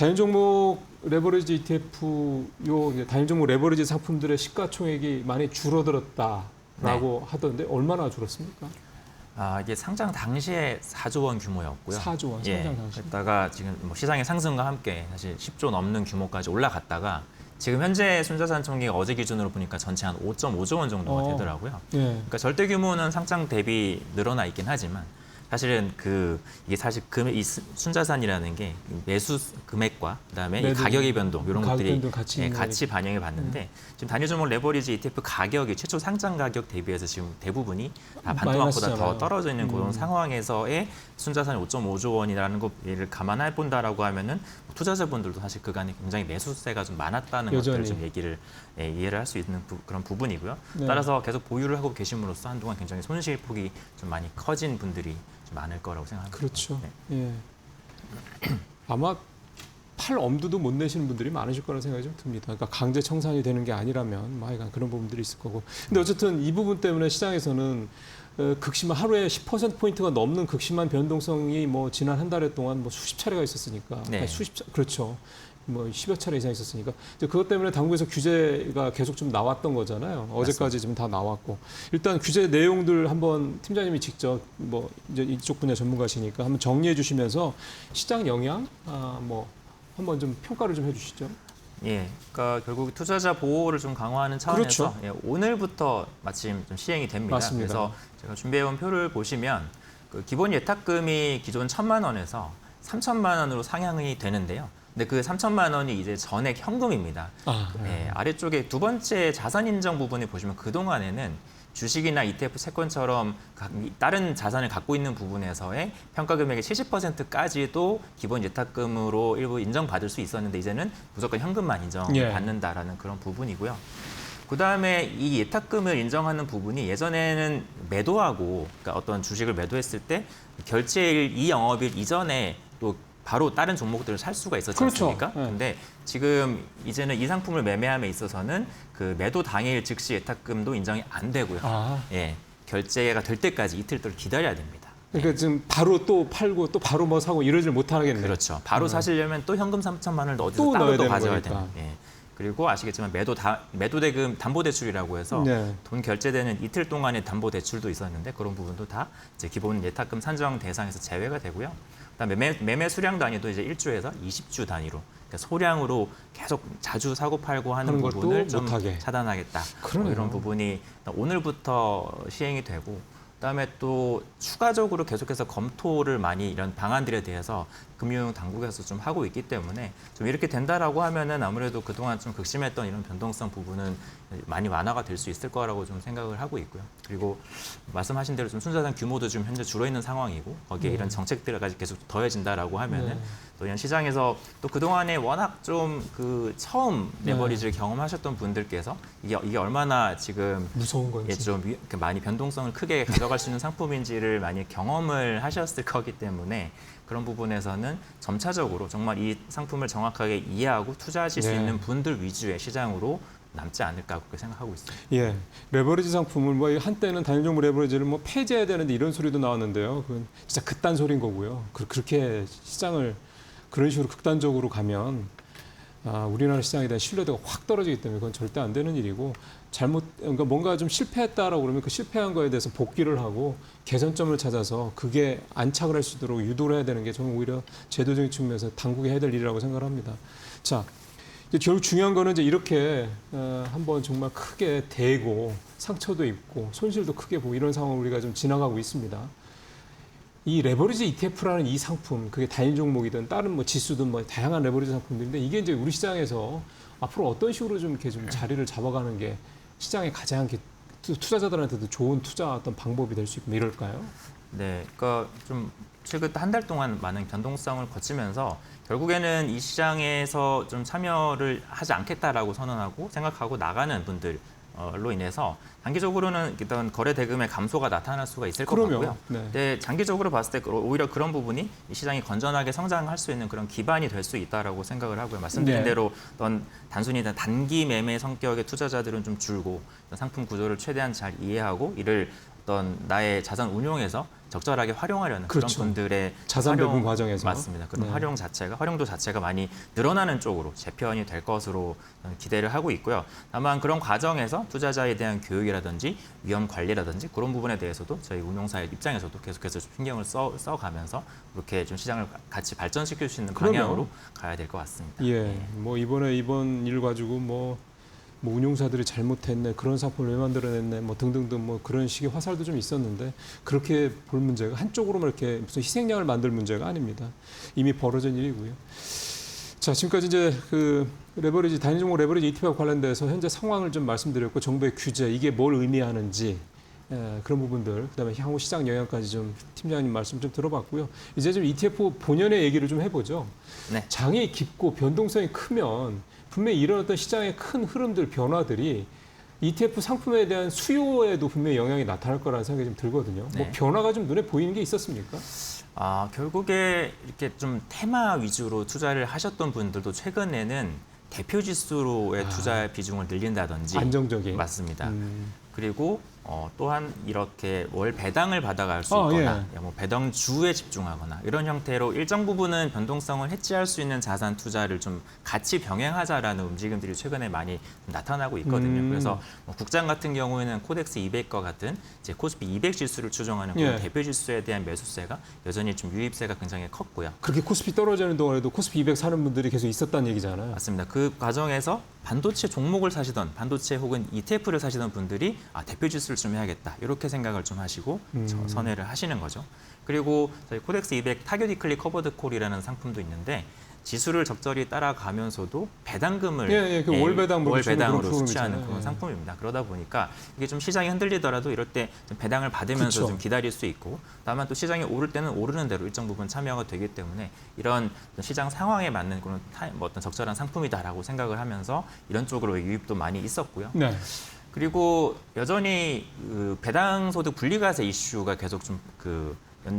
단일 종목 레버리지 ETF 이제 단일 종목 레버리지 상품들의 시가총액이 많이 줄어들었다라고 하던데 얼마나 줄었습니까? 이게 상장 당시에 4조 원 규모였고요. 4조 원 상장 당시. 그랬다가 지금 뭐 시장의 상승과 함께 사실 10조 넘는 규모까지 올라갔다가 지금 현재 순자산 총액이 어제 기준으로 보니까 전체 한 5.5조 원 정도가 되더라고요. 예. 그러니까 절대 규모는 상장 대비 늘어나 있긴 하지만 사실은 이게 사실 이 순자산이라는 게 매수 금액과 그다음에 이 가격의 변동 이런 것들이 같이 반영해 봤는데 지금 단일 종목 레버리지 ETF 가격이 최초 상장 가격 대비해서 지금 대부분이 다 반토막보다 더 떨어져 있는 그런 상황에서의 순자산이 5.5조 원이라는 것을 감안해 본다라고 하면은 투자자분들도 사실 그간에 굉장히 매수세가 좀 많았다는 것들을 좀 이해를 할 수 있는 그런 부분이고요. 네. 따라서 계속 보유를 하고 계심으로써 한동안 굉장히 손실폭이 좀 많이 커진 분들이 좀 많을 거라고 생각합니다. 그렇죠. 네. 예. 아마 팔 엄두도 못 내시는 분들이 많으실 거라는 생각이 좀 듭니다. 그러니까 강제 청산이 되는 게 아니라면 뭐 하여간 그런 부분들이 있을 거고. 근데 어쨌든 이 부분 때문에 시장에서는 극심한 하루에 10%포인트가 넘는 극심한 변동성이 뭐 지난 한 달 동안 뭐 수십 차례가 있었으니까. 네. 그렇죠. 뭐 10여 차례 이상 있었으니까 이제 그것 때문에 당국에서 규제가 계속 좀 나왔던 거잖아요. 어제까지 지금 다 나왔고 일단 규제 내용들 한번 팀장님이 직접 뭐 이제 이쪽 분야 전문가시니까 한번 정리해 주시면서 시장 영향 뭐 한번 좀 평가를 좀 해주시죠. 예, 그러니까 결국 투자자 보호를 좀 강화하는 차원에서 그렇죠. 예, 오늘부터 마침 좀 시행이 됩니다. 맞습니다. 그래서 제가 준비해온 표를 보시면 그 기본 예탁금이 기존 1,000만 원에서 3,000만 원으로 상향이 되는데요. 근데 그 3,000만 원이 이제 전액 현금입니다. 예, 아래쪽에 두 번째 자산 인정 부분을 보시면 그동안에는 주식이나 ETF 채권처럼 다른 자산을 갖고 있는 부분에서의 평가 금액의 70%까지도 기본 예탁금으로 일부 인정받을 수 있었는데 이제는 무조건 현금만 인정받는다라는 그런 부분이고요. 그다음에 이 예탁금을 인정하는 부분이 예전에는 매도하고 그러니까 어떤 주식을 매도했을 때 결제일 이 영업일 이전에 또 바로 다른 종목들을 살 수가 있었지 그렇죠. 않습니까? 근데 지금 이제는 이 상품을 매매함에 있어서는 그 매도 당일 즉시 예탁금도 인정이 안 되고요. 예, 결제가 될 때까지 이틀 동안 기다려야 됩니다. 그러니까 지금 바로 또 팔고 또 바로 뭐 사고 이러질 못하겠네요. 그렇죠. 바로 사시려면 또 현금 3,000만 원을 어디서 따로 또 가져야 되는. 예. 그리고 아시겠지만 매도대금 담보대출이라고 해서 돈 결제되는 이틀 동안의 담보대출도 있었는데 그런 부분도 다 이제 기본 예탁금 산정 대상에서 제외가 되고요. 그다음에 매매 수량 단위도 이제 1주에서 20주 단위로 그러니까 소량으로 계속 자주 사고 팔고 하는 부분을 좀 차단하겠다. 뭐 이런 부분이 오늘부터 시행이 되고 그다음에 또 추가적으로 계속해서 검토를 많이 이런 방안들에 대해서 금융 당국에서 좀 하고 있기 때문에 좀 이렇게 된다라고 하면은 아무래도 그동안 좀 극심했던 이런 변동성 부분은 많이 완화가 될 수 있을 거라고 좀 생각을 하고 있고요. 그리고 말씀하신 대로 좀 순자산 규모도 지금 현재 줄어 있는 상황이고 거기에 이런 정책들까지 계속 더해진다라고 하면은 또 이런 시장에서 또 그동안에 워낙 좀 그 처음 레버리지를 경험하셨던 분들께서 이게 얼마나 지금 무서운 건지 좀 많이 변동성을 크게 가져갈 수 있는 상품인지를 많이 경험을 하셨을 거기 때문에 그런 부분에서는 점차적으로 정말 이 상품을 정확하게 이해하고 투자하실 수 있는 분들 위주의 시장으로 남지 않을까 그렇게 생각하고 있습니다. 예, 레버리지 상품을 뭐 한때는 단일 종목 레버리지를 뭐 폐지해야 되는데 이런 소리도 나왔는데요. 그건 진짜 그딴 소린 거고요. 그렇게 시장을 그런 식으로 극단적으로 가면 우리나라 시장에 대한 신뢰도가 확 떨어지기 때문에 그건 절대 안 되는 일이고 그러니까 뭔가 좀 실패했다라고 그러면 그 실패한 거에 대해서 복귀를 하고 개선점을 찾아서 그게 안착을 할 수 있도록 유도를 해야 되는 게 저는 오히려 제도적인 측면에서 당국이 해야 될 일이라고 생각을 합니다. 자, 이제 결국 중요한 거는 이제 이렇게 한번 정말 크게 대고 상처도 입고 손실도 크게 보고 이런 상황을 우리가 좀 지나가고 있습니다. 이 레버리지 ETF라는 이 상품, 그게 단일 종목이든 다른 뭐 지수든 뭐 다양한 레버리지 상품들인데 이게 이제 우리 시장에서 앞으로 어떤 식으로 좀 이렇게 좀 자리를 잡아가는 게 시장에 가장 투자자들한테도 좋은 투자 어떤 방법이 될 수 있고 이럴까요? 네, 그러니까 좀 최근 한 달 동안 많은 변동성을 거치면서 결국에는 이 시장에서 좀 참여를 하지 않겠다라고 선언하고 생각하고 나가는 분들로 인해서 단기적으로는 일단 거래 대금의 감소가 나타날 수가 있을 것 같고요. 근데 장기적으로 봤을 때 오히려 그런 부분이 이 시장이 건전하게 성장할 수 있는 그런 기반이 될 수 있다라고 생각을 하고요. 말씀드린 대로 어떤 단순히 단기 매매 성격의 투자자들은 좀 줄고 상품 구조를 최대한 잘 이해하고 이를 어떤 나의 자산 운용에서 적절하게 활용하려는 그렇죠. 그런 분들의 자산 배분 과정에서 맞습니다. 그런 네. 활용도 자체가 많이 늘어나는 쪽으로 재편이 될 것으로 저는 기대를 하고 있고요. 다만 그런 과정에서 투자자에 대한 교육이라든지 위험 관리라든지 그런 부분에 대해서도 저희 운용사의 입장에서도 계속해서 좀 신경을 써가면서 그렇게 좀 시장을 같이 발전시킬 수 있는 방향으로 가야 될 것 같습니다. 예, 뭐 이번 일 가지고 뭐 운용사들이 잘못했네, 그런 상품을 왜 만들어냈네, 뭐 등등등 뭐 그런 식의 화살도 좀 있었는데 그렇게 볼 문제가 한쪽으로만 이렇게 무슨 희생양을 만들 문제가 아닙니다. 이미 벌어진 일이고요. 자, 지금까지 이제 그 단위 종목 레버리지 ETF와 관련돼서 현재 상황을 좀 말씀드렸고 정부의 규제 이게 뭘 의미하는지 그런 부분들, 그다음에 향후 시장 영향까지 좀 팀장님 말씀 좀 들어봤고요. 이제 좀 ETF 본연의 얘기를 좀 해보죠. 네. 장이 깊고 변동성이 크면 분명히 이런 어떤 시장의 큰 흐름들, 변화들이 ETF 상품에 대한 수요에도 분명히 영향이 나타날 거라는 생각이 좀 들거든요. 네. 뭐 변화가 좀 눈에 보이는 게 있었습니까? 결국에 이렇게 좀 테마 위주로 투자를 하셨던 분들도 최근에는 대표 지수로의 투자 비중을 늘린다든지 안정적인. 맞습니다. 그리고 또한 이렇게 월 배당을 받아갈 수 있거나 뭐 배당주에 집중하거나 이런 형태로 일정 부분은 변동성을 해지할 수 있는 자산 투자를 좀 같이 병행하자라는 움직임들이 최근에 많이 나타나고 있거든요. 그래서 뭐 국장 같은 경우에는 코덱스 200과 같은 이제 코스피 200 지수를 추정하는 그런 대표 지수에 대한 매수세가 여전히 좀 유입세가 굉장히 컸고요. 그렇게 코스피 떨어지는 동안에도 코스피 200 사는 분들이 계속 있었다는 얘기잖아요. 맞습니다. 그 과정에서 반도체 종목을 사시던 반도체 혹은 ETF를 사시던 분들이 대표 지수를 좀 해야겠다 이렇게 생각을 좀 하시고 선회를 하시는 거죠. 그리고 저희 코덱스 200 타겟 위클리 커버드 콜이라는 상품도 있는데 지수를 적절히 따라가면서도 배당금을 월 배당으로 수취하는 그런 상품입니다. 그러다 보니까 이게 좀 시장이 흔들리더라도 이럴 때 좀 배당을 받으면서 좀 기다릴 수 있고, 다만 또 시장이 오를 때는 오르는 대로 일정 부분 참여가 되기 때문에 이런 시장 상황에 맞는 그런 어떤 적절한 상품이다라고 생각을 하면서 이런 쪽으로 유입도 많이 있었고요. 네. 그리고 여전히 그 배당소득 분리과세 이슈가 계속 좀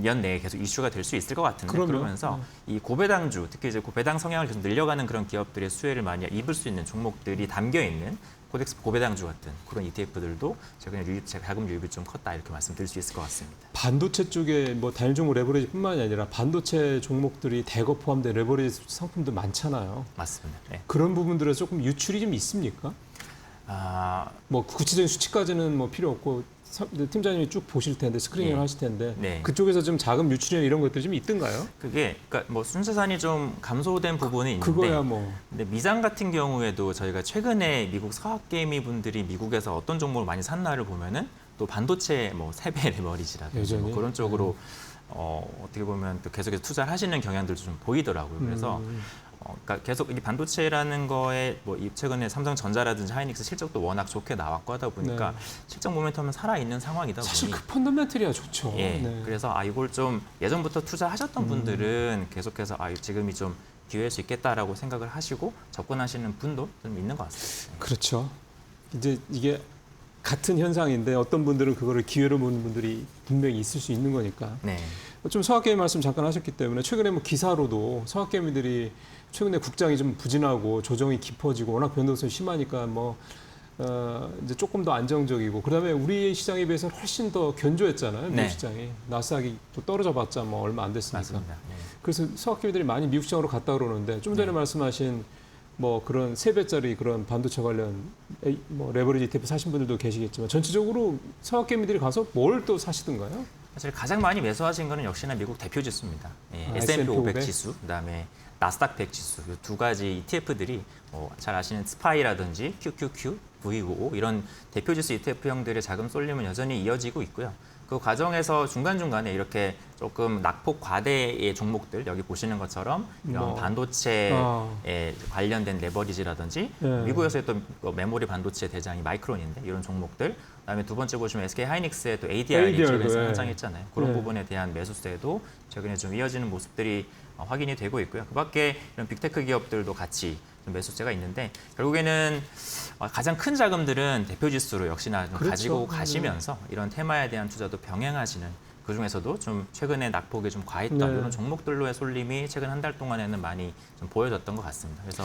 연내에 계속 이슈가 될 수 있을 것 같은데 그러면서 이 고배당주, 특히 이제 고배당 성향을 계속 늘려가는 그런 기업들의 수혜를 많이 입을 수 있는 종목들이 담겨 있는 코덱스 고배당주 같은 그런 ETF들도 최근에 자금 유입이 좀 컸다 이렇게 말씀드릴 수 있을 것 같습니다. 반도체 쪽에 뭐 단일 종목 레버리지뿐만이 아니라 반도체 종목들이 대거 포함된 레버리지 상품도 많잖아요. 맞습니다. 네. 그런 부분들에서 조금 유출이 좀 있습니까? 뭐 구체적인 수치까지는 뭐 필요 없고 팀장님이 쭉 보실 텐데 스크리닝을 하실 텐데 그쪽에서 좀 자금 유출이나 이런 것들이 좀 있던가요? 그러니까 뭐 순자산이 좀 감소된 부분이 있는데 그거야 뭐. 근데 미장 같은 경우에도 저희가 최근에 미국 서학개미 분들이 미국에서 어떤 종목을 많이 샀나를 보면은 또 반도체 뭐 3배 레버리지라든지 뭐 그런 쪽으로 어떻게 보면 또 계속해서 투자를 하시는 경향들도 좀 보이더라고요. 그래서 그러니까 계속 이 반도체라는 거에 뭐 최근에 삼성전자라든지 하이닉스 실적도 워낙 좋게 나왔고 하다 보니까 실적 모멘텀은 살아있는 상황이다 보니 사실 그 펀더멘털이야 좋죠. 그래서 이걸 좀 예전부터 투자하셨던 분들은 계속해서 지금이 좀 기회일 수 있겠다라고 생각을 하시고 접근하시는 분도 좀 있는 것 같습니다. 그렇죠. 이제 이게 같은 현상인데 어떤 분들은 그거를 기회로 보는 분들이 분명히 있을 수 있는 거니까. 좀 서학개미 말씀 잠깐 하셨기 때문에 최근에 뭐 기사로도 서학개미들이 최근에 국장이 좀 부진하고 조정이 깊어지고 워낙 변동성이 심하니까 뭐 이제 조금 더 안정적이고 그다음에 우리 시장에 비해서 훨씬 더 견조했잖아요. 미국 시장이. 나스닥이 또 떨어져봤자 뭐 얼마 안 됐으니까. 맞습니다. 그래서 서학개미들이 많이 미국 시장으로 갔다 그러는데 좀 전에 말씀하신 뭐 그런 3배짜리 그런 반도체 관련 뭐 레버리지 ETF 사신 분들도 계시겠지만 전체적으로 서학개미들이 가서 뭘 또 사시던가요? 사실 가장 많이 매수하신 거는 역시나 미국 대표 지수입니다. S&P 500 지수, 그다음에 나스닥 100 지수 이 두 가지 ETF들이 잘 아시는 스파이라든지 QQQ, V55 이런 대표 지수 ETF형들의 자금 쏠림은 여전히 이어지고 있고요. 그 과정에서 중간중간에 이렇게 조금 낙폭 과대의 종목들 여기 보시는 것처럼 이런 반도체에 관련된 레버리지라든지 미국에서의 또 메모리 반도체 대장이 마이크론인데 이런 종목들 그다음에 두 번째 보시면 SK 하이닉스의 또 ADR이 최근에 상장했잖아요. 그런 부분에 대한 매수세도 최근에 좀 이어지는 모습들이 확인이 되고 있고요. 그밖에 이런 빅테크 기업들도 같이 좀 매수세가 있는데 결국에는 가장 큰 자금들은 대표 지수로 역시나 좀 가지고 가시면서 이런 테마에 대한 투자도 병행하시는 그 중에서도 좀 최근에 낙폭이 좀 과했던 네. 이런 종목들로의 쏠림이 최근 한 달 동안에는 많이 좀 보여졌던 것 같습니다. 그래서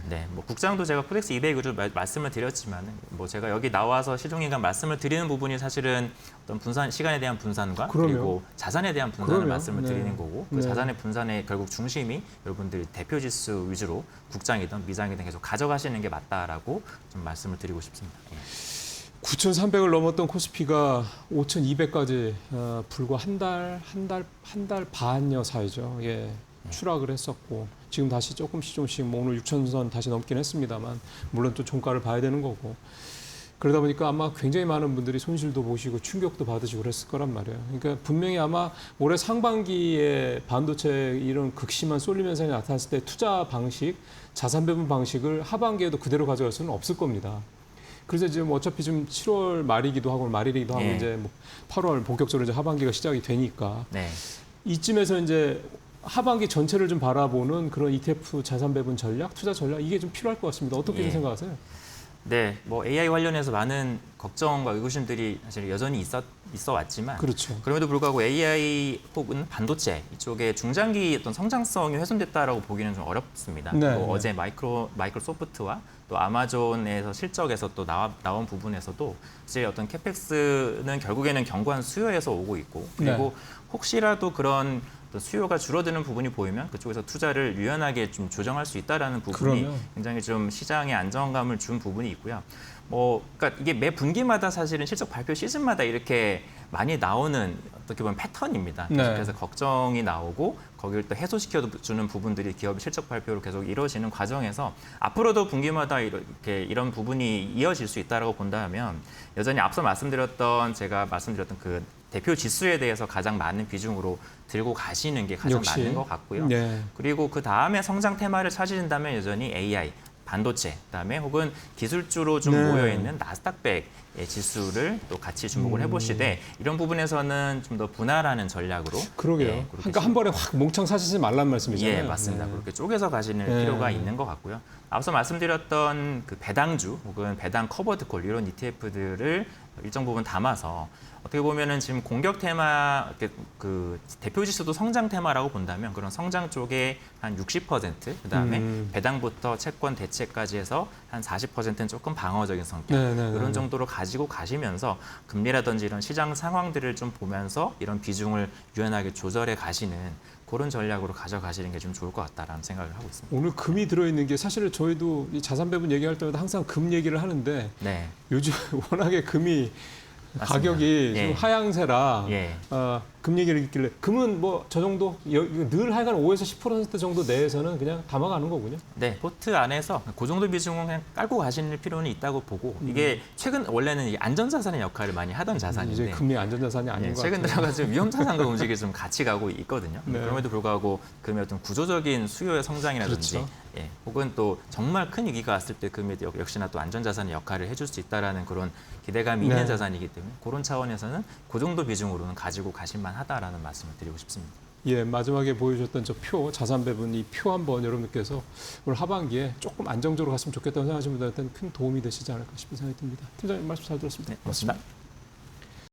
네, 뭐 국장도 제가 코덱스 200으로 말씀을 드렸지만, 뭐 제가 여기 나와서 시종일관 말씀을 드리는 부분이 사실은 어떤 분산 시간에 대한 분산과 그럼요. 그리고 자산에 대한 분산을 그럼요. 말씀을 네. 드리는 거고, 그 네. 지금 자산의 분산의 결국 중심이 여러분들이 대표 지수 위주로 국장이든 미장이든 계속 가져가시는 게 맞다라고 좀 말씀을 드리고 싶습니다. 예. 9,300을 넘었던 코스피가 5,200까지 불과 한 달 반여 사이죠. 예, 추락을 했었고 지금 다시 조금씩 뭐 오늘 6,000선 다시 넘긴 했습니다만 물론 또 종가를 봐야 되는 거고 그러다 보니까 아마 굉장히 많은 분들이 손실도 보시고 충격도 받으시고 그랬을 거란 말이에요. 그러니까 분명히 아마 올해 상반기에 반도체 이런 극심한 쏠림 현상이 나타났을 때 투자 방식, 자산 배분 방식을 하반기에도 그대로 가져갈 수는 없을 겁니다. 그래서 지금 어차피 좀 7월 말이기도 하고 말이기도 하고 예. 이제 뭐 8월 본격적으로 이제 하반기가 시작이 되니까 네. 이쯤에서 이제 하반기 전체를 좀 바라보는 그런 ETF 자산 배분 전략, 투자 전략 이게 좀 필요할 것 같습니다. 어떻게 예. 생각하세요? 네, 뭐 AI 관련해서 많은 걱정과 의구심들이 사실 여전히 있어 왔지만, 그렇죠. 그럼에도 불구하고 AI 혹은 반도체 이쪽에 중장기 어떤 성장성이 훼손됐다라고 보기는 좀 어렵습니다. 네, 또 네. 어제 마이크로소프트와 또 아마존에서 실적에서 또 나온 부분에서도 이제 어떤 캐펙스는 결국에는 견고한 수요에서 오고 있고, 그리고 혹시라도 그런 또 수요가 줄어드는 부분이 보이면 그쪽에서 투자를 유연하게 좀 조정할 수 있다라는 부분이 그러면. 굉장히 좀 시장에 안정감을 준 부분이 있고요. 뭐 그러니까 이게 매 분기마다 사실은 실적 발표 시즌마다 이렇게 많이 나오는 어떻게 보면 패턴입니다. 네. 계속해서 걱정이 나오고 거기를 또 해소시켜 주는 부분들이 기업의 실적 발표로 계속 이루어지는 과정에서 앞으로도 분기마다 이렇게 이런 부분이 이어질 수 있다라고 본다면 여전히 앞서 제가 말씀드렸던 그 대표 지수에 대해서 가장 많은 비중으로 들고 가시는 게 가장 역시. 맞는 것 같고요. 네. 그리고 그 다음에 성장 테마를 찾으신다면 여전히 AI, 반도체, 그다음에 혹은 기술주로 좀 네. 모여 있는 나스닥백 지수를 또 같이 주목을 해보시되 이런 부분에서는 좀 더 분할하는 전략으로. 그러게요. 예, 그렇게 그러니까 한 번에 확 몽창 사시지 말란 말씀이잖아요. 예, 맞습니다. 네. 그렇게 쪼개서 가시는 네. 필요가 있는 것 같고요. 앞서 말씀드렸던 그 배당주 혹은 배당 커버드 콜 이런 ETF들을 일정 부분 담아서 어떻게 보면은 지금 공격 테마 그 대표 지수도 성장 테마라고 본다면 그런 성장 쪽에 한 60% 그다음에 배당부터 채권 대체까지 해서 한 40%는 조금 방어적인 성격 이런 정도로 가지고 가시면서 금리라든지 이런 시장 상황들을 좀 보면서 이런 비중을 유연하게 조절해 가시는 그런 전략으로 가져가시는 게 좀 좋을 것 같다라는 생각을 하고 있습니다. 오늘 금이 들어있는 게 사실은 저희도 이 자산 배분 얘기할 때마다 항상 금 얘기를 하는데 네. 요즘 워낙에 금이 맞습니다. 가격이 예. 좀 하향세라 예. 금 얘기를 있길래 금은 뭐 저 정도 늘 하여간 5에서 10% 정도 내에서는 그냥 담아가는 거군요. 네, 포트 안에서 그 정도 비중은 그냥 깔고 가시는 필요는 있다고 보고 이게 최근 원래는 이 안전자산의 역할을 많이 하던 자산인데 이제 금리 안전자산이 아닌 것 최근 같아요. 들어가지고 위험자산과 움직이 좀 같이 가고 있거든요. 네. 그럼에도 불구하고 금의 어떤 구조적인 수요의 성장이라든지 그렇죠. 예, 혹은 또 정말 큰 위기가 왔을 때 금이 역시나 또 안전자산의 역할을 해줄 수 있다라는 그런 기대감이 있는 네. 자산이기 때문에 그런 차원에서는 그 정도 비중으로는 가지고 가실만 하다라는 말씀을 드리고 싶습니다. 예, 마지막에 보여주셨던 저 표, 자산 배분 이 표 한번 여러분께서 올 하반기에 조금 안정적으로 갔으면 좋겠다고 생각하시는 분들한테는 큰 도움이 되시지 않을까 싶은 생각이 듭니다. 팀장님 말씀 잘 들었습니다. 네, 고맙습니다.